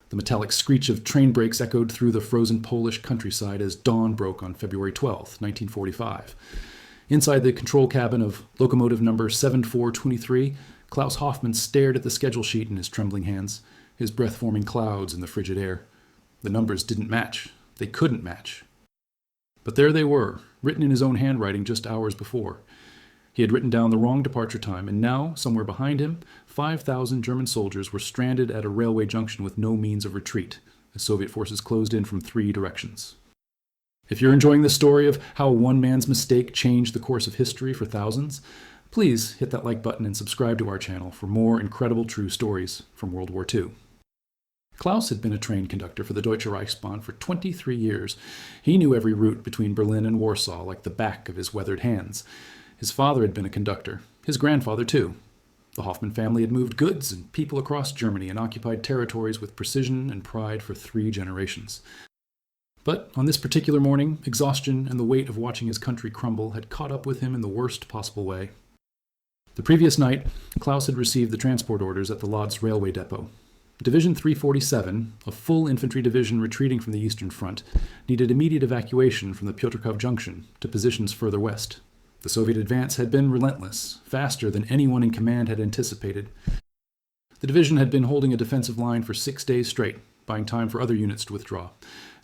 The metallic screech of train brakes echoed through the frozen Polish countryside as dawn broke on February 12, 1945. Inside the control cabin of locomotive number 7423, Klaus Hoffmann stared at the schedule sheet in his trembling hands, his breath forming clouds in the frigid air. The numbers didn't match. They couldn't match. But there they were, written in his own handwriting just hours before. He had written down the wrong departure time, and now, somewhere behind him, 5,000 German soldiers were stranded at a railway junction with no means of retreat, as Soviet forces closed in from 3 directions. If you're enjoying the story of how one man's mistake changed the course of history for thousands, please hit that like button and subscribe to our channel for more incredible true stories from World War II. Klaus had been a train conductor for the Deutsche Reichsbahn for 23 years. He knew every route between Berlin and Warsaw like the back of his weathered hands. His father had been a conductor, his grandfather too. The Hoffmann family had moved goods and people across Germany and occupied territories with precision and pride for 3 generations. But on this particular morning, exhaustion and the weight of watching his country crumble had caught up with him in the worst possible way. The previous night, Klaus had received the transport orders at the Lodz railway depot. Division 347, a full infantry division retreating from the Eastern Front, needed immediate evacuation from the Piotrków Junction to positions further west. The Soviet advance had been relentless, faster than anyone in command had anticipated. The division had been holding a defensive line for 6 days straight, buying time for other units to withdraw,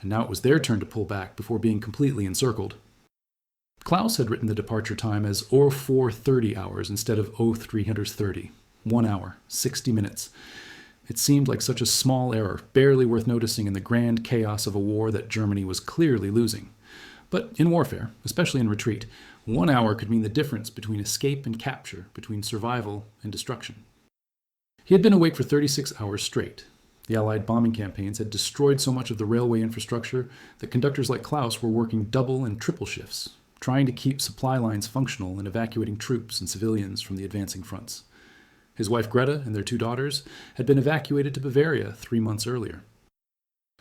and now it was their turn to pull back before being completely encircled. Klaus had written the departure time as 0430 hours instead of 0330, 1 hour, 60 minutes. It seemed like such a small error, barely worth noticing in the grand chaos of a war that Germany was clearly losing. But in warfare, especially in retreat, 1 hour could mean the difference between escape and capture, between survival and destruction. He had been awake for 36 hours straight. The Allied bombing campaigns had destroyed so much of the railway infrastructure that conductors like Klaus were working double and triple shifts, trying to keep supply lines functional and evacuating troops and civilians from the advancing fronts. His wife Greta and their 2 daughters had been evacuated to Bavaria 3 months earlier.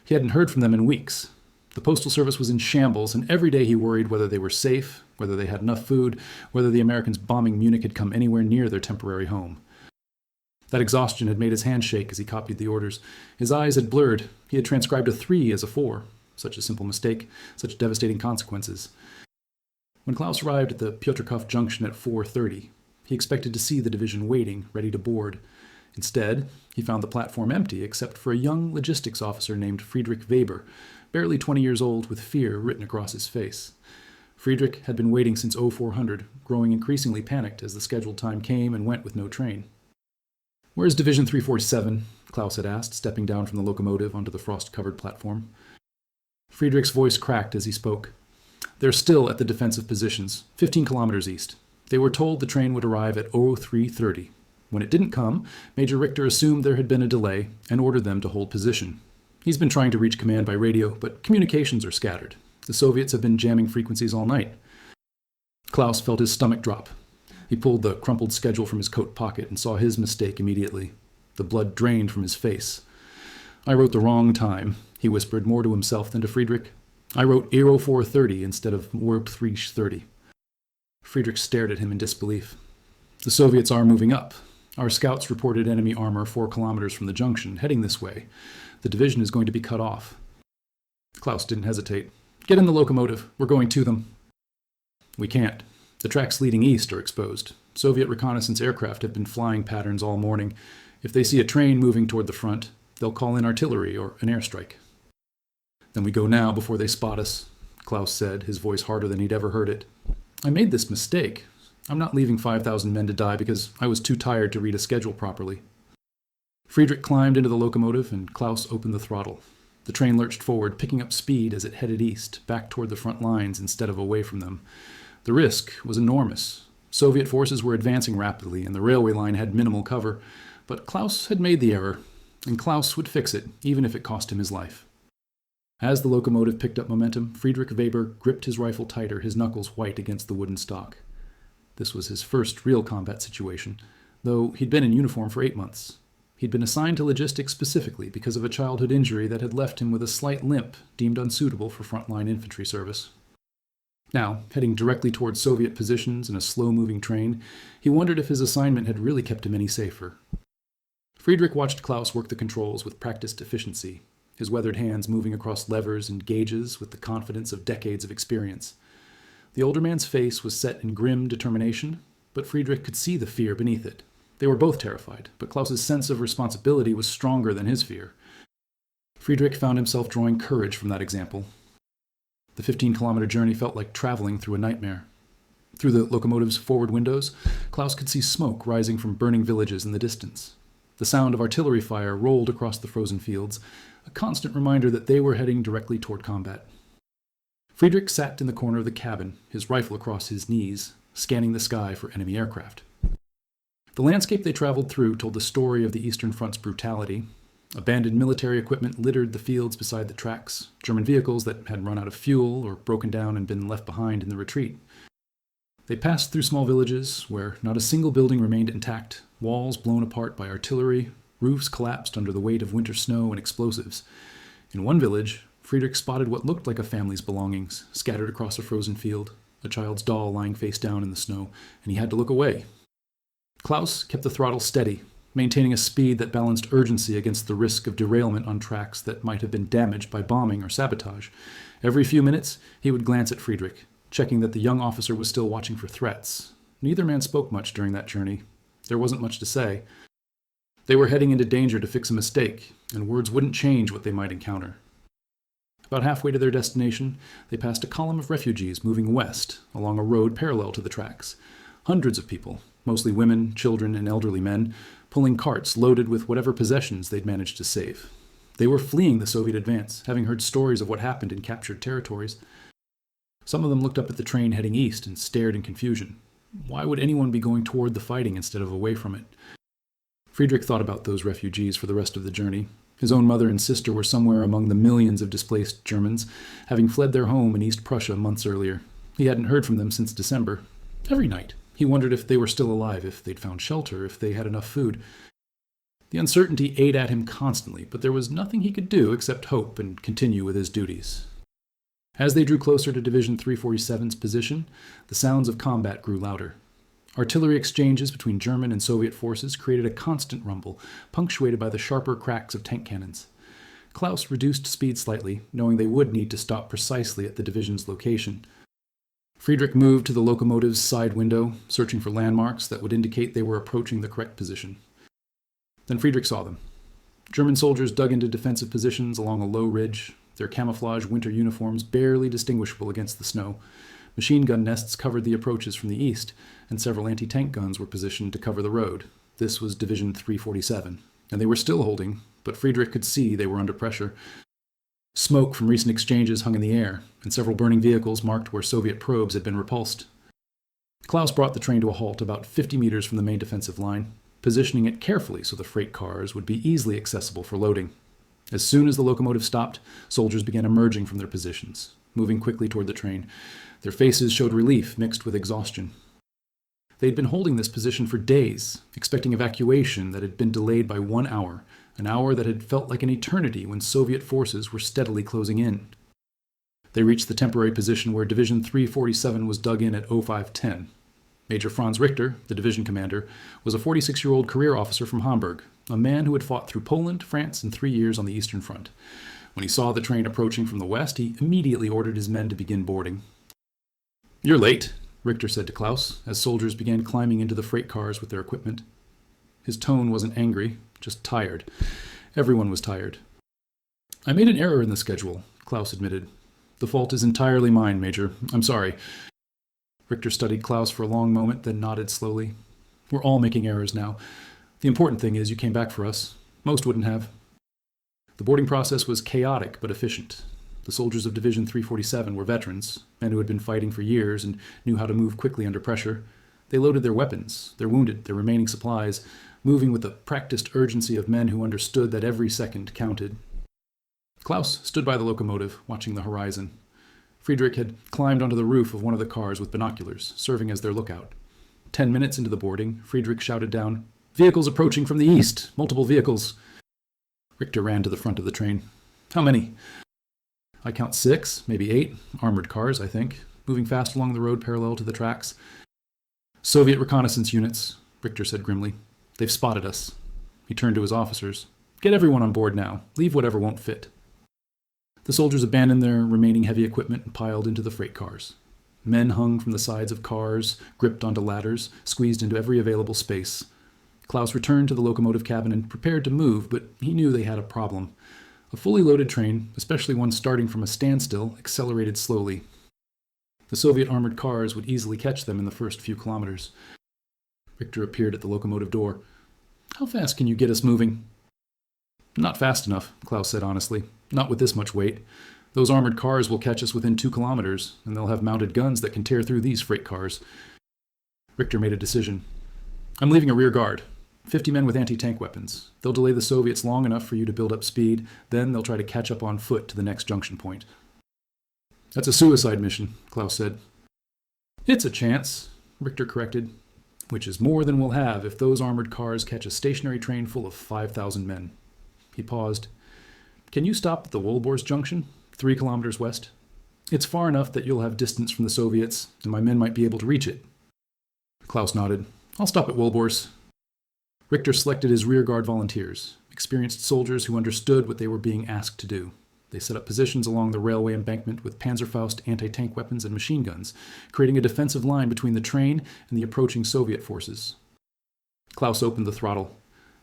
He hadn't heard from them in weeks. The postal service was in shambles, and every day he worried whether they were safe, whether they had enough food, whether the Americans bombing Munich had come anywhere near their temporary home. That exhaustion had made his hand shake as he copied the orders. His eyes had blurred. He had transcribed a 3 as a 4. Such a simple mistake, such devastating consequences. When Klaus arrived at the Piotrków Junction at 4:30, he expected to see the division waiting, ready to board. Instead, he found the platform empty except for a young logistics officer named Friedrich Weber, barely 20 years old, with fear written across his face. Friedrich had been waiting since 0400, growing increasingly panicked as the scheduled time came and went with no train. "Where's Division 347? Klaus had asked, stepping down from the locomotive onto the frost-covered platform. Friedrich's voice cracked as he spoke. "They're still at the defensive positions, 15 kilometers east. They were told the train would arrive at 0330. When it didn't come, Major Richter assumed there had been a delay and ordered them to hold position. He's been trying to reach command by radio, but communications are scattered. The Soviets have been jamming frequencies all night." Klaus felt his stomach drop. He pulled the crumpled schedule from his coat pocket and saw his mistake immediately. The blood drained from his face. "I wrote the wrong time," he whispered, more to himself than to Friedrich. "I wrote 0430 instead of 0330. Friedrich stared at him in disbelief. "The Soviets are moving up. Our scouts reported enemy armor 4 kilometers from the junction, heading this way. The division is going to be cut off." Klaus didn't hesitate. "Get in the locomotive. We're going to them." "We can't. The tracks leading east are exposed. Soviet reconnaissance aircraft have been flying patterns all morning. If they see a train moving toward the front, they'll call in artillery or an airstrike." "Then we go now before they spot us," Klaus said, his voice harder than he'd ever heard it. "I made this mistake. I'm not leaving 5,000 men to die because I was too tired to read a schedule properly." Friedrich climbed into the locomotive and Klaus opened the throttle. The train lurched forward, picking up speed as it headed east, back toward the front lines instead of away from them. The risk was enormous. Soviet forces were advancing rapidly and the railway line had minimal cover, but Klaus had made the error, and Klaus would fix it, even if it cost him his life. As the locomotive picked up momentum, Friedrich Weber gripped his rifle tighter, his knuckles white against the wooden stock. This was his first real combat situation, though he'd been in uniform for 8 months. He'd been assigned to logistics specifically because of a childhood injury that had left him with a slight limp, deemed unsuitable for frontline infantry service. Now, heading directly towards Soviet positions in a slow-moving train, he wondered if his assignment had really kept him any safer. Friedrich watched Klaus work the controls with practiced efficiency, his weathered hands moving across levers and gauges with the confidence of decades of experience. The older man's face was set in grim determination, but Friedrich could see the fear beneath it. They were both terrified, but Klaus's sense of responsibility was stronger than his fear. Friedrich found himself drawing courage from that example. The 15-kilometer journey felt like traveling through a nightmare. Through the locomotive's forward windows, Klaus could see smoke rising from burning villages in the distance. The sound of artillery fire rolled across the frozen fields, a constant reminder that they were heading directly toward combat. Friedrich sat in the corner of the cabin, his rifle across his knees, scanning the sky for enemy aircraft. The landscape they traveled through told the story of the Eastern Front's brutality. Abandoned military equipment littered the fields beside the tracks, German vehicles that had run out of fuel or broken down and been left behind in the retreat. They passed through small villages where not a single building remained intact, walls blown apart by artillery, roofs collapsed under the weight of winter snow and explosives. In one village, Friedrich spotted what looked like a family's belongings scattered across a frozen field, a child's doll lying face down in the snow, and he had to look away. Klaus kept the throttle steady, maintaining a speed that balanced urgency against the risk of derailment on tracks that might have been damaged by bombing or sabotage. Every few minutes, he would glance at Friedrich, checking that the young officer was still watching for threats. Neither man spoke much during that journey. There wasn't much to say. They were heading into danger to fix a mistake, and words wouldn't change what they might encounter. About halfway to their destination, they passed a column of refugees moving west along a road parallel to the tracks. Hundreds of people, mostly women, children, and elderly men, pulling carts loaded with whatever possessions they'd managed to save. They were fleeing the Soviet advance, having heard stories of what happened in captured territories. Some of them looked up at the train heading east and stared in confusion. Why would anyone be going toward the fighting instead of away from it? Friedrich thought about those refugees for the rest of the journey. His own mother and sister were somewhere among the millions of displaced Germans, having fled their home in East Prussia months earlier. He hadn't heard from them since December. Every night, he wondered if they were still alive, if they'd found shelter, if they had enough food. The uncertainty ate at him constantly, but there was nothing he could do except hope and continue with his duties. As they drew closer to Division 347's position, the sounds of combat grew louder. Artillery exchanges between German and Soviet forces created a constant rumble, punctuated by the sharper cracks of tank cannons. Klaus reduced speed slightly, knowing they would need to stop precisely at the division's location. Friedrich moved to the locomotive's side window, searching for landmarks that would indicate they were approaching the correct position. Then Friedrich saw them. German soldiers dug into defensive positions along a low ridge, their camouflage winter uniforms barely distinguishable against the snow. Machine gun nests covered the approaches from the east, and several anti-tank guns were positioned to cover the road. This was Division 347, and they were still holding, but Friedrich could see they were under pressure. Smoke from recent exchanges hung in the air, and several burning vehicles marked where Soviet probes had been repulsed. Klaus brought the train to a halt about 50 meters from the main defensive line, positioning it carefully so the freight cars would be easily accessible for loading. As soon as the locomotive stopped, soldiers began emerging from their positions, moving quickly toward the train. Their faces showed relief mixed with exhaustion. They'd been holding this position for days, expecting evacuation that had been delayed by 1 hour, an hour that had felt like an eternity when Soviet forces were steadily closing in. They reached the temporary position where Division 347 was dug in at 0510. Major Franz Richter, the division commander, was a 46-year-old career officer from Hamburg, a man who had fought through Poland, France, and 3 years on the Eastern Front. When he saw the train approaching from the west, he immediately ordered his men to begin boarding. "You're late," Richter said to Klaus, as soldiers began climbing into the freight cars with their equipment. His tone wasn't angry, just tired. Everyone was tired. "I made an error in the schedule," Klaus admitted. "The fault is entirely mine, Major. I'm sorry." Richter studied Klaus for a long moment, then nodded slowly. "We're all making errors now. The important thing is you came back for us. Most wouldn't have." The boarding process was chaotic but efficient. The soldiers of Division 347 were veterans, men who had been fighting for years and knew how to move quickly under pressure. They loaded their weapons, their wounded, their remaining supplies, moving with the practiced urgency of men who understood that every second counted. Klaus stood by the locomotive, watching the horizon. Friedrich had climbed onto the roof of one of the cars with binoculars, serving as their lookout. 10 minutes into the boarding, Friedrich shouted down, "Vehicles approaching from the east! Multiple vehicles!" Richter ran to the front of the train. "How many?" "I count 6, maybe 8. Armored cars, I think, moving fast along the road parallel to the tracks." "Soviet reconnaissance units," Richter said grimly. "They've spotted us." He turned to his officers. "Get everyone on board now. Leave whatever won't fit." The soldiers abandoned their remaining heavy equipment and piled into the freight cars. Men hung from the sides of cars, gripped onto ladders, squeezed into every available space. Klaus returned to the locomotive cabin and prepared to move, but he knew they had a problem. A fully loaded train, especially one starting from a standstill, accelerated slowly. The Soviet armored cars would easily catch them in the first few kilometers. Richter appeared at the locomotive door. "How fast can you get us moving?" "Not fast enough," Klaus said honestly. "Not with this much weight. Those armored cars will catch us within 2 kilometers, and they'll have mounted guns that can tear through these freight cars." Richter made a decision. "I'm leaving a rear guard. 50 men with anti-tank weapons. They'll delay the Soviets long enough for you to build up speed, then they'll try to catch up on foot to the next junction point." "That's a suicide mission," Klaus said. "It's a chance," Richter corrected, "which is more than we'll have if those armored cars catch a stationary train full of 5,000 men." He paused. "Can you stop at the Wolborz Junction, 3 kilometers west? It's far enough that you'll have distance from the Soviets, and my men might be able to reach it." Klaus nodded. "I'll stop at Wolborz." Richter selected his rearguard volunteers, experienced soldiers who understood what they were being asked to do. They set up positions along the railway embankment with Panzerfaust anti-tank weapons and machine guns, creating a defensive line between the train and the approaching Soviet forces. Klaus opened the throttle.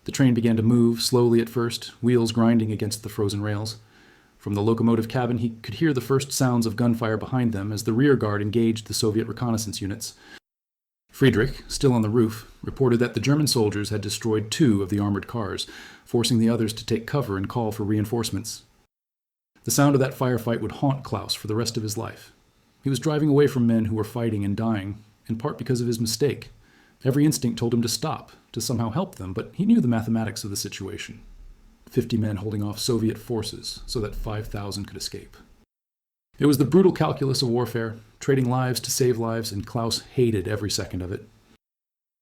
The train began to move, slowly at first, wheels grinding against the frozen rails. From the locomotive cabin, he could hear the first sounds of gunfire behind them as the rear guard engaged the Soviet reconnaissance units. Friedrich, still on the roof, reported that the German soldiers had destroyed 2 of the armored cars, forcing the others to take cover and call for reinforcements. The sound of that firefight would haunt Klaus for the rest of his life. He was driving away from men who were fighting and dying, in part because of his mistake. Every instinct told him to stop, to somehow help them, but he knew the mathematics of the situation. 50 men holding off Soviet forces so that 5,000 could escape. It was the brutal calculus of warfare, trading lives to save lives, and Klaus hated every second of it.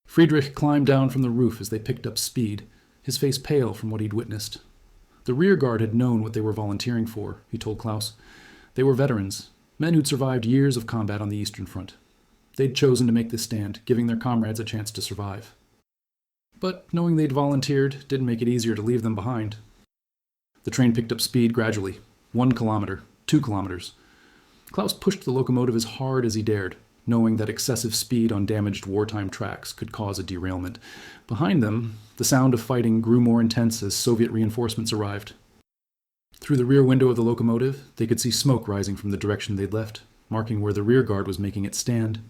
Friedrich climbed down from the roof as they picked up speed, his face pale from what he'd witnessed. The rear guard had known what they were volunteering for, he told Klaus. They were veterans, men who'd survived years of combat on the Eastern Front. They'd chosen to make this stand, giving their comrades a chance to survive. But knowing they'd volunteered didn't make it easier to leave them behind. The train picked up speed gradually, 1 kilometer, 2 kilometers. Klaus pushed the locomotive as hard as he dared, knowing that excessive speed on damaged wartime tracks could cause a derailment. Behind them, the sound of fighting grew more intense as Soviet reinforcements arrived. Through the rear window of the locomotive, they could see smoke rising from the direction they'd left, marking where the rear guard was making its stand.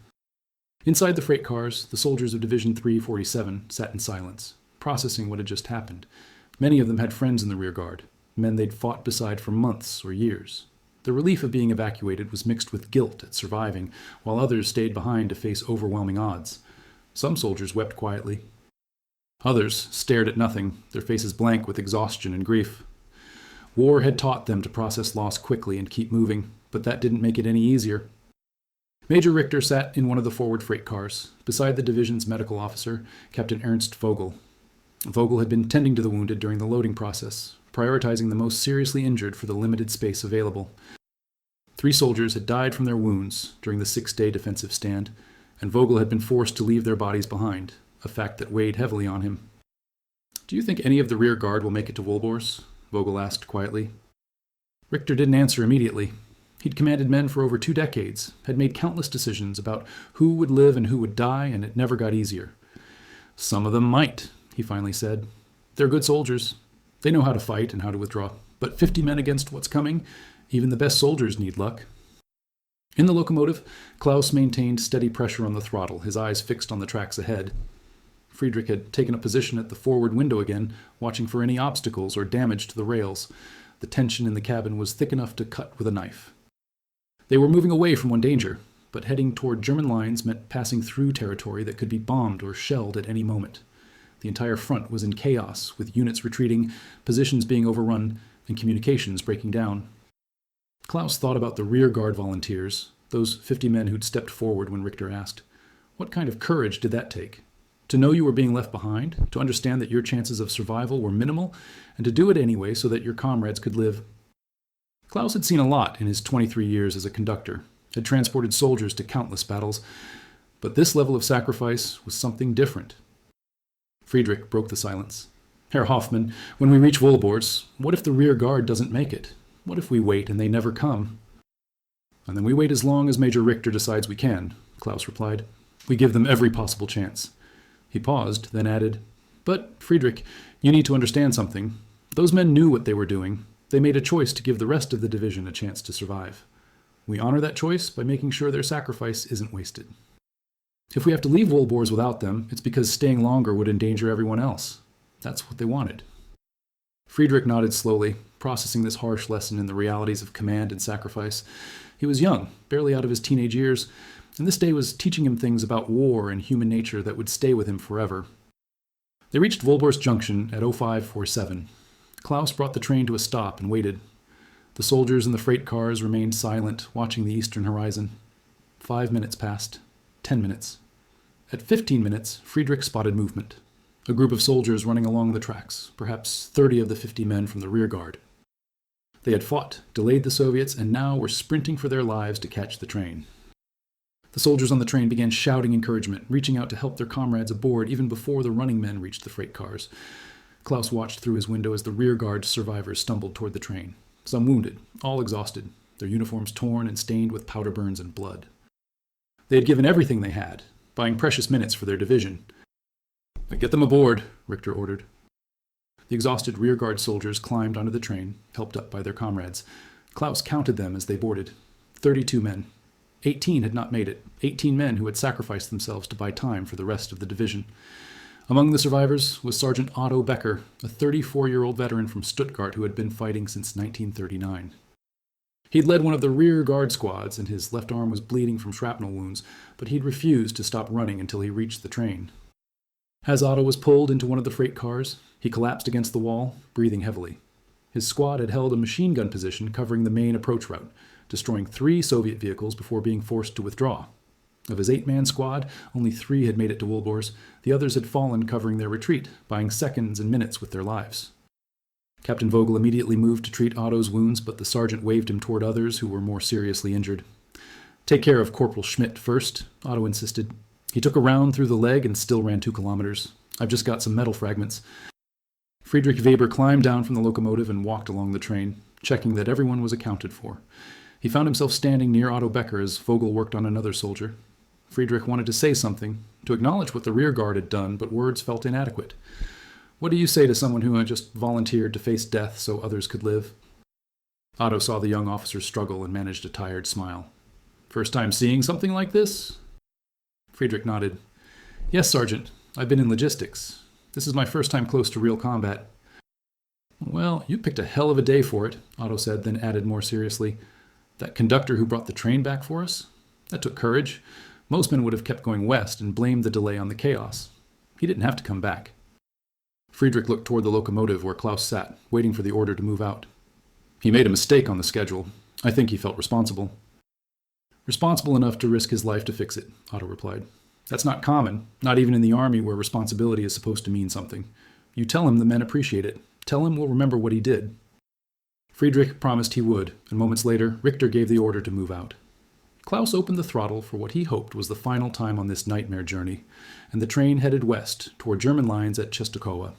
Inside the freight cars, the soldiers of Division 347 sat in silence, processing what had just happened. Many of them had friends in the rear guard, men they'd fought beside for months or years. The relief of being evacuated was mixed with guilt at surviving, while others stayed behind to face overwhelming odds. Some soldiers wept quietly. Others stared at nothing, their faces blank with exhaustion and grief. War had taught them to process loss quickly and keep moving, but that didn't make it any easier. Major Richter sat in one of the forward freight cars, beside the division's medical officer, Captain Ernst Vogel. Vogel had been tending to the wounded during the loading process, prioritizing the most seriously injured for the limited space available. 3 soldiers had died from their wounds during the 6-day defensive stand, and Vogel had been forced to leave their bodies behind, a fact that weighed heavily on him. "Do you think any of the rear guard will make it to Wolborz?" Vogel asked quietly. Richter didn't answer immediately. He'd commanded men for over 2 decades, had made countless decisions about who would live and who would die, and it never got easier. "Some of them might," he finally said. "They're good soldiers. They know how to fight and how to withdraw. But 50 men against what's coming? Even the best soldiers need luck." In the locomotive, Klaus maintained steady pressure on the throttle, his eyes fixed on the tracks ahead. Friedrich had taken up position at the forward window again, watching for any obstacles or damage to the rails. The tension in the cabin was thick enough to cut with a knife. They were moving away from one danger, but heading toward German lines meant passing through territory that could be bombed or shelled at any moment. The entire front was in chaos, with units retreating, positions being overrun, and communications breaking down. Klaus thought about the rear guard volunteers, those 50 men who'd stepped forward when Richter asked. What kind of courage did that take? To know you were being left behind, to understand that your chances of survival were minimal, and to do it anyway so that your comrades could live. Klaus had seen a lot in his 23 years as a conductor, had transported soldiers to countless battles, but this level of sacrifice was something different. Friedrich broke the silence. Herr Hoffmann, when we reach Wohlbors, what if the rear guard doesn't make it? What if we wait and they never come? And then we wait as long as Major Richter decides we can, Klaus replied. We give them every possible chance. He paused, then added, But, Friedrich, you need to understand something. Those men knew what they were doing. They made a choice to give the rest of the division a chance to survive. We honor that choice by making sure their sacrifice isn't wasted. If we have to leave Wohlbors without them, it's because staying longer would endanger everyone else. That's what they wanted. Friedrich nodded slowly, processing this harsh lesson in the realities of command and sacrifice. He was young, barely out of his teenage years, and this day was teaching him things about war and human nature that would stay with him forever. They reached Wohlbors Junction at 0547. Klaus brought the train to a stop and waited. The soldiers in the freight cars remained silent, watching the eastern horizon. 5 minutes passed. 10 minutes. At 15 minutes, Friedrich spotted movement. A group of soldiers running along the tracks, perhaps 30 of the 50 men from the rear guard. They had fought, delayed the Soviets, and now were sprinting for their lives to catch the train. The soldiers on the train began shouting encouragement, reaching out to help their comrades aboard even before the running men reached the freight cars. Klaus watched through his window as the rear guard survivors stumbled toward the train. Some wounded, all exhausted, their uniforms torn and stained with powder burns and blood. They had given everything they had, buying precious minutes for their division. Get them aboard, Richter ordered. The exhausted rearguard soldiers climbed onto the train, helped up by their comrades. Klaus counted them as they boarded. 32 men. 18 had not made it. 18 men who had sacrificed themselves to buy time for the rest of the division. Among the survivors was Sergeant Otto Becker, a 34-year-old veteran from Stuttgart who had been fighting since 1939. He'd led one of the rear guard squads, and his left arm was bleeding from shrapnel wounds, but he'd refused to stop running until he reached the train. As Otto was pulled into one of the freight cars, he collapsed against the wall, breathing heavily. His squad had held a machine gun position covering the main approach route, destroying 3 Soviet vehicles before being forced to withdraw. Of his 8-man squad, only 3 had made it to Wohlbors. The others had fallen covering their retreat, buying seconds and minutes with their lives. Captain Vogel immediately moved to treat Otto's wounds, but the sergeant waved him toward others who were more seriously injured. Take care of Corporal Schmidt first, Otto insisted. He took a round through the leg and still ran 2 kilometers. I've just got some metal fragments. Friedrich Weber climbed down from the locomotive and walked along the train, checking that everyone was accounted for. He found himself standing near Otto Becker as Vogel worked on another soldier. Friedrich wanted to say something, to acknowledge what the rear guard had done, but words felt inadequate. What do you say to someone who had just volunteered to face death so others could live? Otto saw the young officer struggle and managed a tired smile. First time seeing something like this? Friedrich nodded. Yes, Sergeant. I've been in logistics. This is my first time close to real combat. Well, you picked a hell of a day for it, Otto said, then added more seriously. That conductor who brought the train back for us? That took courage. Most men would have kept going west and blamed the delay on the chaos. He didn't have to come back. Friedrich looked toward the locomotive where Klaus sat, waiting for the order to move out. He made a mistake on the schedule. I think he felt responsible. Responsible enough to risk his life to fix it, Otto replied. That's not common, not even in the army where responsibility is supposed to mean something. You tell him the men appreciate it. Tell him we'll remember what he did. Friedrich promised he would, and moments later, Richter gave the order to move out. Klaus opened the throttle for what he hoped was the final time on this nightmare journey, and the train headed west toward German lines at Czestochowa.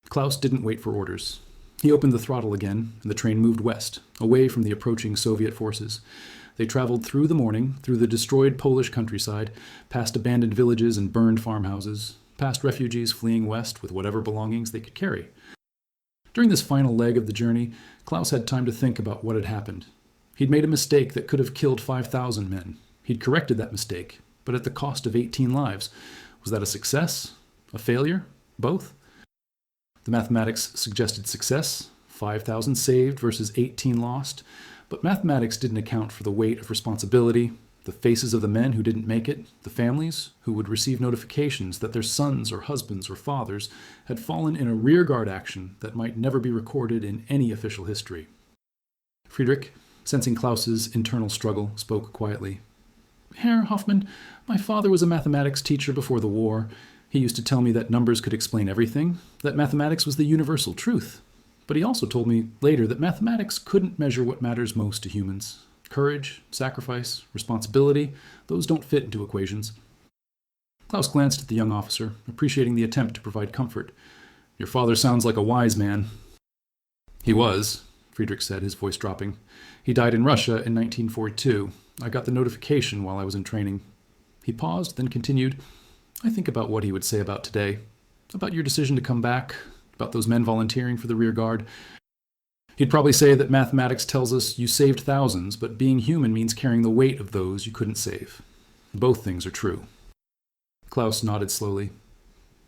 Klaus didn't wait for orders. He opened the throttle again, and the train moved west, away from the approaching Soviet forces. They traveled through the morning, through the destroyed Polish countryside, past abandoned villages and burned farmhouses, past refugees fleeing west with whatever belongings they could carry. During this final leg of the journey, Klaus had time to think about what had happened. He'd made a mistake that could have killed 5,000 men. He'd corrected that mistake, but at the cost of 18 lives. Was that a success? A failure? Both? The mathematics suggested success, 5,000 saved versus 18 lost, but mathematics didn't account for the weight of responsibility, the faces of the men who didn't make it, the families who would receive notifications that their sons or husbands or fathers had fallen in a rearguard action that might never be recorded in any official history. Friedrich, sensing Klaus's internal struggle, spoke quietly. Herr Hoffmann, my father was a mathematics teacher before the war. He used to tell me that numbers could explain everything, that mathematics was the universal truth. But he also told me later that mathematics couldn't measure what matters most to humans. Courage, sacrifice, responsibility, those don't fit into equations. Klaus glanced at the young officer, appreciating the attempt to provide comfort. Your father sounds like a wise man. He was, Friedrich said, his voice dropping. He died in Russia in 1942. I got the notification while I was in training. He paused, then continued, I think about what he would say about today, about your decision to come back, about those men volunteering for the rear guard. He'd probably say that mathematics tells us you saved thousands, but being human means carrying the weight of those you couldn't save. Both things are true. Klaus nodded slowly.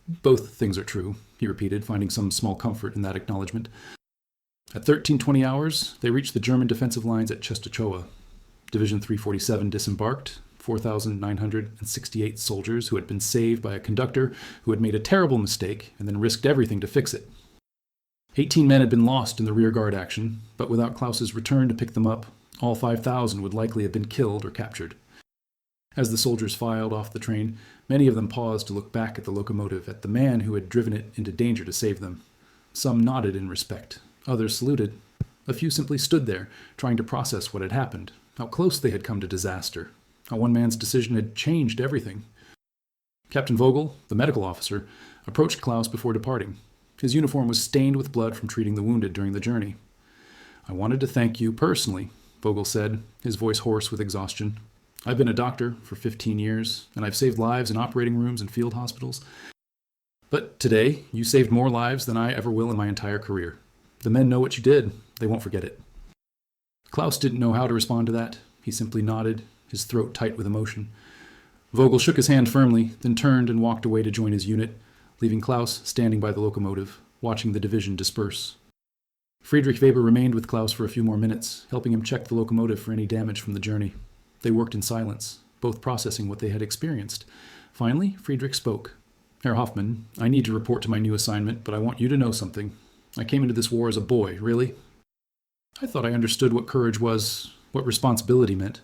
Both things are true, he repeated, finding some small comfort in that acknowledgement. At 13:20 hours, they reached the German defensive lines at Czestochowa. Division 347 disembarked, 4,968 soldiers who had been saved by a conductor who had made a terrible mistake and then risked everything to fix it. 18 men had been lost in the rearguard action, but without Klaus's return to pick them up, all 5,000 would likely have been killed or captured. As the soldiers filed off the train, many of them paused to look back at the locomotive, at the man who had driven it into danger to save them. Some nodded in respect. Others saluted. A few simply stood there, trying to process what had happened, how close they had come to disaster, how one man's decision had changed everything. Captain Vogel, the medical officer, approached Klaus before departing. His uniform was stained with blood from treating the wounded during the journey. I wanted to thank you personally, Vogel said, his voice hoarse with exhaustion. I've been a doctor for 15 years, and I've saved lives in operating rooms and field hospitals. But today, you saved more lives than I ever will in my entire career. The men know what you did. They won't forget it. Klaus didn't know how to respond to that. He simply nodded, his throat tight with emotion. Vogel shook his hand firmly, then turned and walked away to join his unit, leaving Klaus standing by the locomotive, watching the division disperse. Friedrich Weber remained with Klaus for a few more minutes, helping him check the locomotive for any damage from the journey. They worked in silence, both processing what they had experienced. Finally, Friedrich spoke. Herr Hoffmann, I need to report to my new assignment, but I want you to know something. I came into this war as a boy, really. I thought I understood what courage was, what responsibility meant.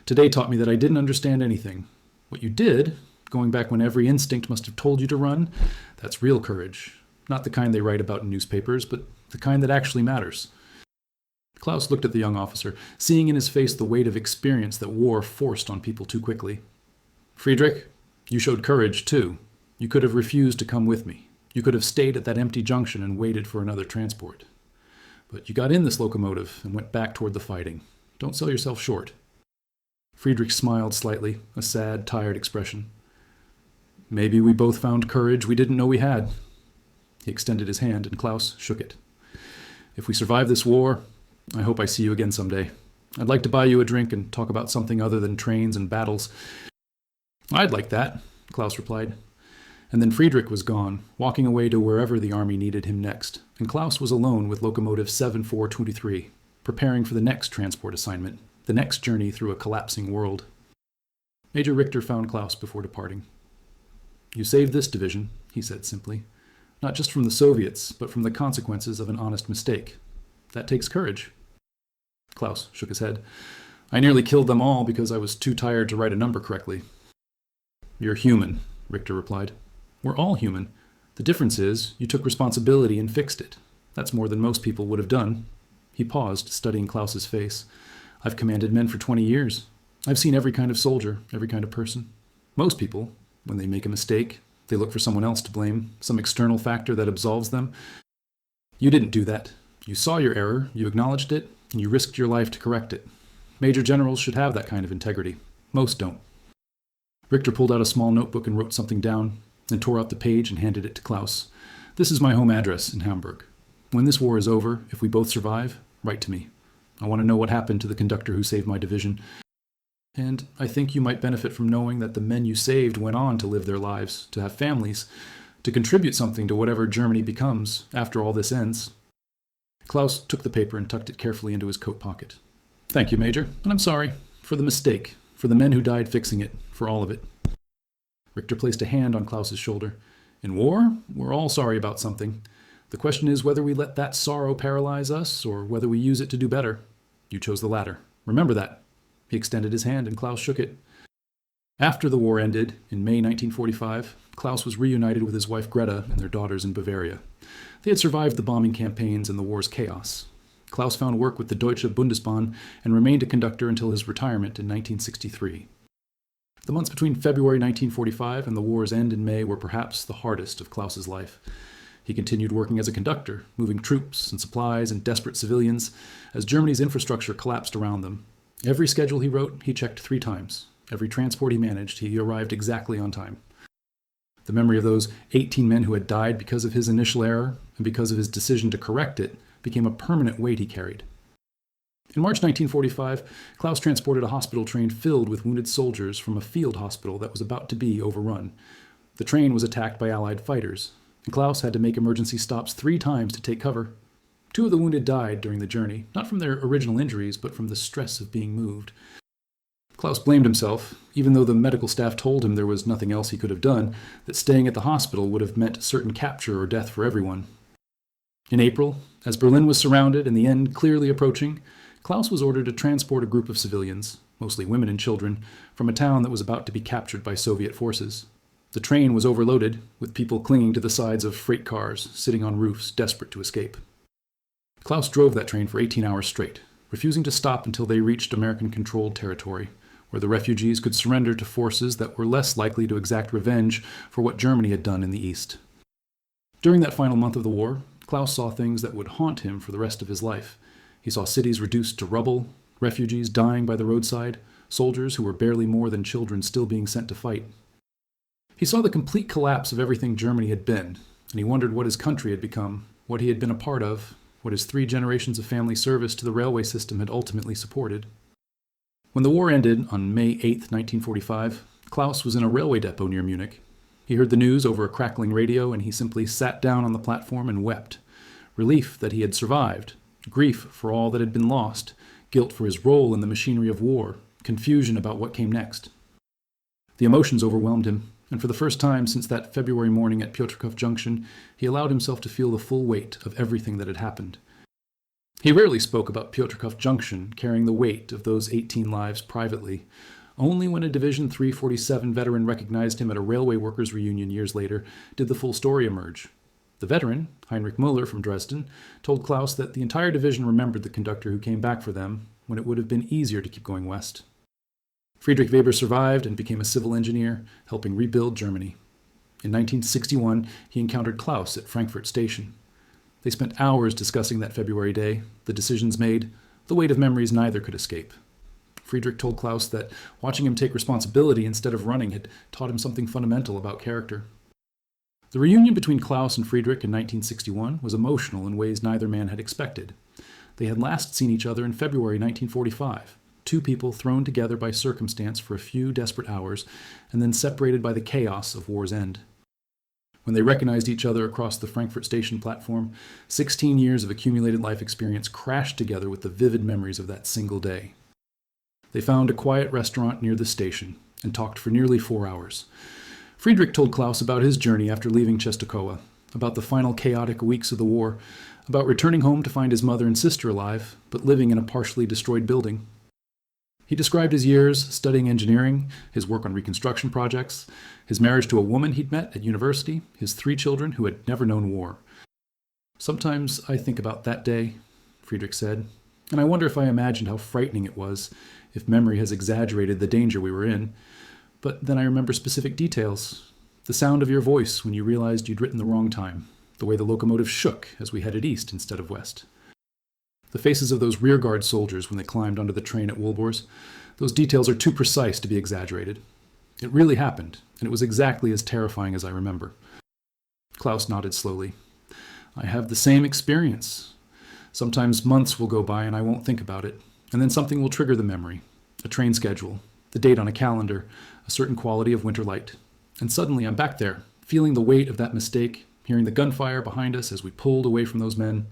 Today taught me that I didn't understand anything. What you did, going back when every instinct must have told you to run, that's real courage. Not the kind they write about in newspapers, but the kind that actually matters. Klaus looked at the young officer, seeing in his face the weight of experience that war forced on people too quickly. Friedrich, you showed courage, too. You could have refused to come with me. You could have stayed at that empty junction and waited for another transport. But you got in this locomotive and went back toward the fighting. Don't sell yourself short. Friedrich smiled slightly, a sad, tired expression. Maybe we both found courage we didn't know we had. He extended his hand, and Klaus shook it. If we survive this war, I hope I see you again someday. I'd like to buy you a drink and talk about something other than trains and battles. I'd like that, Klaus replied. And then Friedrich was gone, walking away to wherever the army needed him next, and Klaus was alone with locomotive 7423, preparing for the next transport assignment, the next journey through a collapsing world. Major Richter found Klaus before departing. You saved this division, he said simply. Not just from the Soviets, but from the consequences of an honest mistake. That takes courage. Klaus shook his head. I nearly killed them all because I was too tired to write a number correctly. You're human, Richter replied. We're all human. The difference is you took responsibility and fixed it. That's more than most people would have done. He paused, studying Klaus's face. I've commanded men for 20 years. I've seen every kind of soldier, every kind of person. Most people, when they make a mistake, they look for someone else to blame, some external factor that absolves them. You didn't do that. You saw your error, you acknowledged it, and you risked your life to correct it. Major generals should have that kind of integrity. Most don't. Richter pulled out a small notebook and wrote something down, then tore out the page and handed it to Klaus. This is my home address in Hamburg. When this war is over, if we both survive, write to me. I want to know what happened to the conductor who saved my division. And I think you might benefit from knowing that the men you saved went on to live their lives, to have families, to contribute something to whatever Germany becomes after all this ends. Klaus took the paper and tucked it carefully into his coat pocket. Thank you, Major, and I'm sorry for the mistake, for the men who died fixing it, for all of it. Richter placed a hand on Klaus's shoulder. In war, we're all sorry about something. The question is whether we let that sorrow paralyze us or whether we use it to do better. You chose the latter. Remember that. He extended his hand and Klaus shook it. After the war ended, in May 1945, Klaus was reunited with his wife Greta and their daughters in Bavaria. They had survived the bombing campaigns and the war's chaos. Klaus found work with the Deutsche Bundesbahn and remained a conductor until his retirement in 1963. The months between February 1945 and the war's end in May were perhaps the hardest of Klaus's life. He continued working as a conductor, moving troops and supplies and desperate civilians as Germany's infrastructure collapsed around them. Every schedule he wrote, he checked 3 times. Every transport he managed, he arrived exactly on time. The memory of those 18 men who had died because of his initial error and because of his decision to correct it became a permanent weight he carried. In March 1945, Klaus transported a hospital train filled with wounded soldiers from a field hospital that was about to be overrun. The train was attacked by Allied fighters, and Klaus had to make emergency stops 3 times to take cover. 2 of the wounded died during the journey, not from their original injuries, but from the stress of being moved. Klaus blamed himself, even though the medical staff told him there was nothing else he could have done, that staying at the hospital would have meant certain capture or death for everyone. In April, as Berlin was surrounded and the end clearly approaching, Klaus was ordered to transport a group of civilians, mostly women and children, from a town that was about to be captured by Soviet forces. The train was overloaded, with people clinging to the sides of freight cars, sitting on roofs, desperate to escape. Klaus drove that train for 18 hours straight, refusing to stop until they reached American-controlled territory, where the refugees could surrender to forces that were less likely to exact revenge for what Germany had done in the East. During that final month of the war, Klaus saw things that would haunt him for the rest of his life. He saw cities reduced to rubble, refugees dying by the roadside, soldiers who were barely more than children still being sent to fight. He saw the complete collapse of everything Germany had been, and he wondered what his country had become, what he had been a part of, what his 3 generations of family service to the railway system had ultimately supported. When the war ended on May 8, 1945, Klaus was in a railway depot near Munich. He heard the news over a crackling radio, and he simply sat down on the platform and wept. Relief that he had survived, grief for all that had been lost, guilt for his role in the machinery of war, confusion about what came next. The emotions overwhelmed him, and for the first time since that February morning at Piotrków Junction, he allowed himself to feel the full weight of everything that had happened. He rarely spoke about Piotrków Junction carrying the weight of those 18 lives privately. Only when a Division 347 veteran recognized him at a railway workers' reunion years later did the full story emerge. The veteran, Heinrich Müller from Dresden, told Klaus that the entire division remembered the conductor who came back for them when it would have been easier to keep going west. Friedrich Weber survived and became a civil engineer, helping rebuild Germany. In 1961, he encountered Klaus at Frankfurt Station. They spent hours discussing that February day, the decisions made, the weight of memories neither could escape. Friedrich told Klaus that watching him take responsibility instead of running had taught him something fundamental about character. The reunion between Klaus and Friedrich in 1961 was emotional in ways neither man had expected. They had last seen each other in February 1945, 2 people thrown together by circumstance for a few desperate hours and then separated by the chaos of war's end. When they recognized each other across the Frankfurt Station platform, 16 years of accumulated life experience crashed together with the vivid memories of that single day. They found a quiet restaurant near the station and talked for nearly 4 hours. Friedrich told Klaus about his journey after leaving Czestochowa, about the final chaotic weeks of the war, about returning home to find his mother and sister alive, but living in a partially destroyed building. He described his years studying engineering, his work on reconstruction projects, his marriage to a woman he'd met at university, his 3 children who had never known war. "Sometimes I think about that day," Friedrich said, "and I wonder if I imagined how frightening it was, if memory has exaggerated the danger we were in. But then I remember specific details. The sound of your voice when you realized you'd written the wrong time, the way the locomotive shook as we headed east instead of west. The faces of those rearguard soldiers when they climbed onto the train at Wilbors, those details are too precise to be exaggerated. It really happened, and it was exactly as terrifying as I remember." Klaus nodded slowly. "I have the same experience. Sometimes months will go by and I won't think about it, and then something will trigger the memory. A train schedule, the date on a calendar, a certain quality of winter light. And suddenly I'm back there, feeling the weight of that mistake, hearing the gunfire behind us as we pulled away from those men."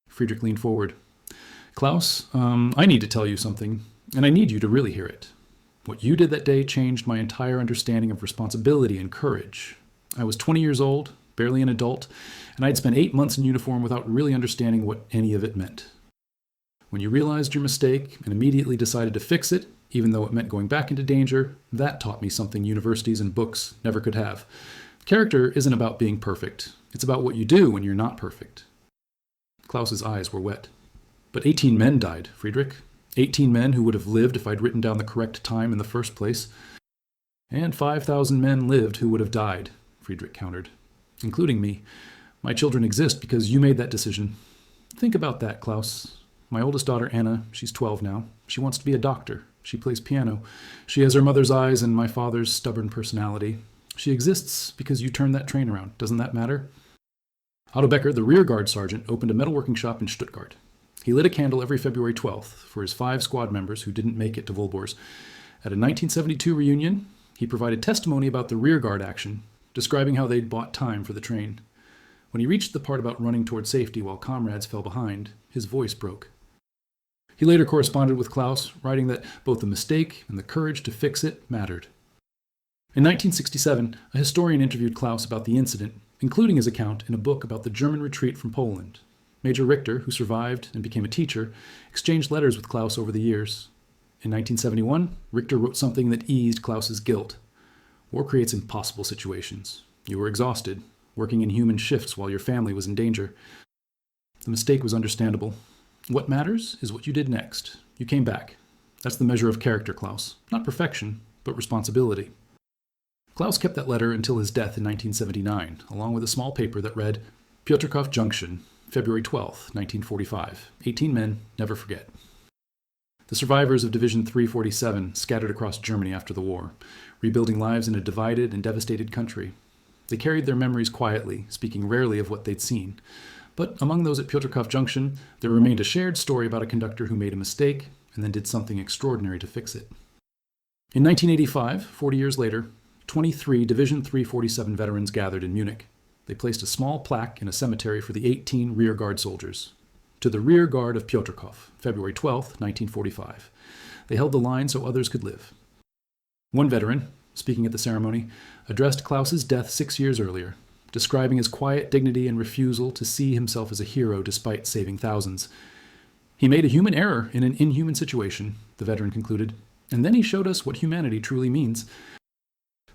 Friedrich leaned forward. "Klaus, I need to tell you something, and I need you to really hear it. What you did that day changed my entire understanding of responsibility and courage. I was 20 years old, barely an adult, and I'd spent 8 months in uniform without really understanding what any of it meant. When you realized your mistake and immediately decided to fix it, even though it meant going back into danger, that taught me something universities and books never could have. Character isn't about being perfect. It's about what you do when you're not perfect." Klaus's eyes were wet. "But 18 men died, Friedrich. 18 men who would have lived if I'd written down the correct time in the first place. And 5,000 men lived who would have died," Friedrich countered, "including me. My children exist because you made that decision. Think about that, Klaus. My oldest daughter, Anna, she's 12 now. She wants to be a doctor. She plays piano. She has her mother's eyes and my father's stubborn personality. She exists because you turned that train around. Doesn't that matter? Otto Becker, the rearguard sergeant, opened a metalworking shop in Stuttgart. He lit a candle every February 12th for his 5 squad members who didn't make it to Wohlbors. At a 1972 reunion, he provided testimony about the rearguard action, describing how they'd bought time for the train. When he reached the part about running toward safety while comrades fell behind, his voice broke. He later corresponded with Klaus, writing that both the mistake and the courage to fix it mattered. In 1967, a historian interviewed Klaus about the incident, including his account in a book about the German retreat from Poland. Major Richter, who survived and became a teacher, exchanged letters with Klaus over the years. In 1971, Richter wrote something that eased Klaus's guilt. War creates impossible situations. You were exhausted, working in human shifts while your family was in danger. The mistake was understandable. What matters is what you did next. You came back. That's the measure of character, Klaus. Not perfection, but responsibility. Klaus kept that letter until his death in 1979, along with a small paper that read, Piotrków Junction, February 12, 1945. 18 men, never forget. The survivors of Division 347 scattered across Germany after the war, rebuilding lives in a divided and devastated country. They carried their memories quietly, speaking rarely of what they'd seen. But among those at Piotrków Junction, there remained a shared story about a conductor who made a mistake and then did something extraordinary to fix it. In 1985, 40 years later, 23 Division 347 veterans gathered in Munich. They placed a small plaque in a cemetery for the 18 rearguard soldiers. To the rear guard of Piotrków, February 12, 1945. They held the line so others could live. One veteran, speaking at the ceremony, addressed Klaus's death 6 years earlier, describing his quiet dignity and refusal to see himself as a hero despite saving thousands. He made a human error in an inhuman situation, the veteran concluded, and then he showed us what humanity truly means.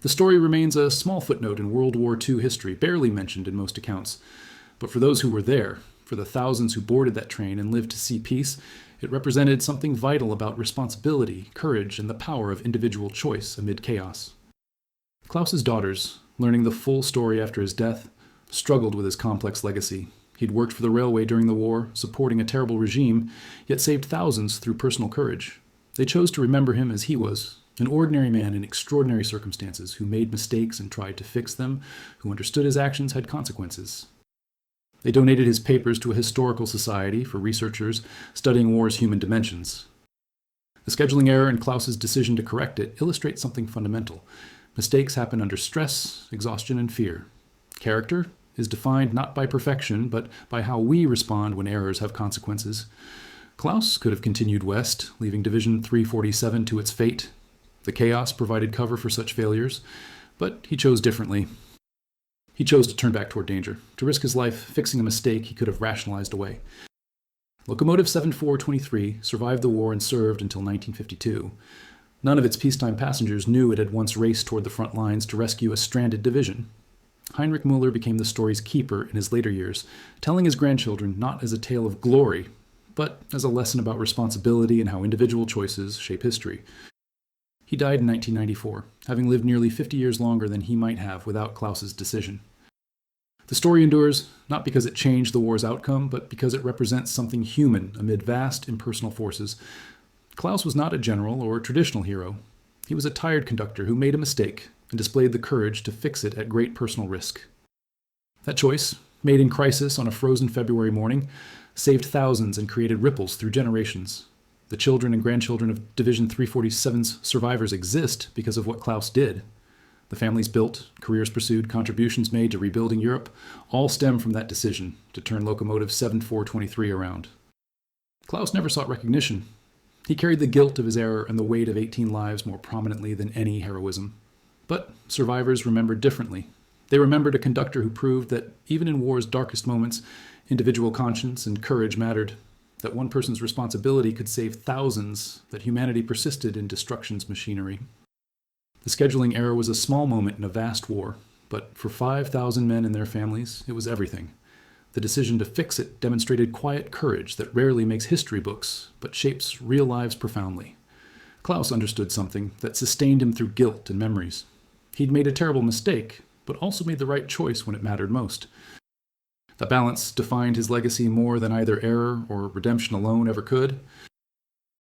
The story remains a small footnote in World War II history, barely mentioned in most accounts. But for those who were there, for the thousands who boarded that train and lived to see peace, it represented something vital about responsibility, courage, and the power of individual choice amid chaos. Klaus's daughters, learning the full story after his death, struggled with his complex legacy. He'd worked for the railway during the war, supporting a terrible regime, yet saved thousands through personal courage. They chose to remember him as he was, an ordinary man in extraordinary circumstances who made mistakes and tried to fix them, who understood his actions had consequences. They donated his papers to a historical society for researchers studying war's human dimensions. The scheduling error and Klaus's decision to correct it illustrates something fundamental. Mistakes happen under stress, exhaustion, and fear. Character is defined not by perfection, but by how we respond when errors have consequences. Klaus could have continued west, leaving Division 347 to its fate. The chaos provided cover for such failures, but he chose differently. He chose to turn back toward danger, to risk his life fixing a mistake he could have rationalized away. Locomotive 7423 survived the war and served until 1952. None of its peacetime passengers knew it had once raced toward the front lines to rescue a stranded division. Heinrich Müller became the story's keeper in his later years, telling his grandchildren not as a tale of glory, but as a lesson about responsibility and how individual choices shape history. He died in 1994, having lived nearly 50 years longer than he might have without Klaus's decision. The story endures not because it changed the war's outcome, but because it represents something human amid vast impersonal forces. Klaus was not a general or traditional hero. He was a tired conductor who made a mistake and displayed the courage to fix it at great personal risk. That choice, made in crisis on a frozen February morning, saved thousands and created ripples through generations. The children and grandchildren of Division 347's survivors exist because of what Klaus did. The families built, careers pursued, contributions made to rebuilding Europe all stem from that decision to turn Locomotive 7423 around. Klaus never sought recognition. He carried the guilt of his error and the weight of 18 lives more prominently than any heroism. But survivors remembered differently. They remembered a conductor who proved that even in war's darkest moments, individual conscience and courage mattered. That one person's responsibility could save thousands, that humanity persisted in destruction's machinery. The scheduling error was a small moment in a vast war, but for 5,000 men and their families, it was everything. The decision to fix it demonstrated quiet courage that rarely makes history books, but shapes real lives profoundly. Klaus understood something that sustained him through guilt and memories. He'd made a terrible mistake, but also made the right choice when it mattered most. A balance defined his legacy more than either error or redemption alone ever could.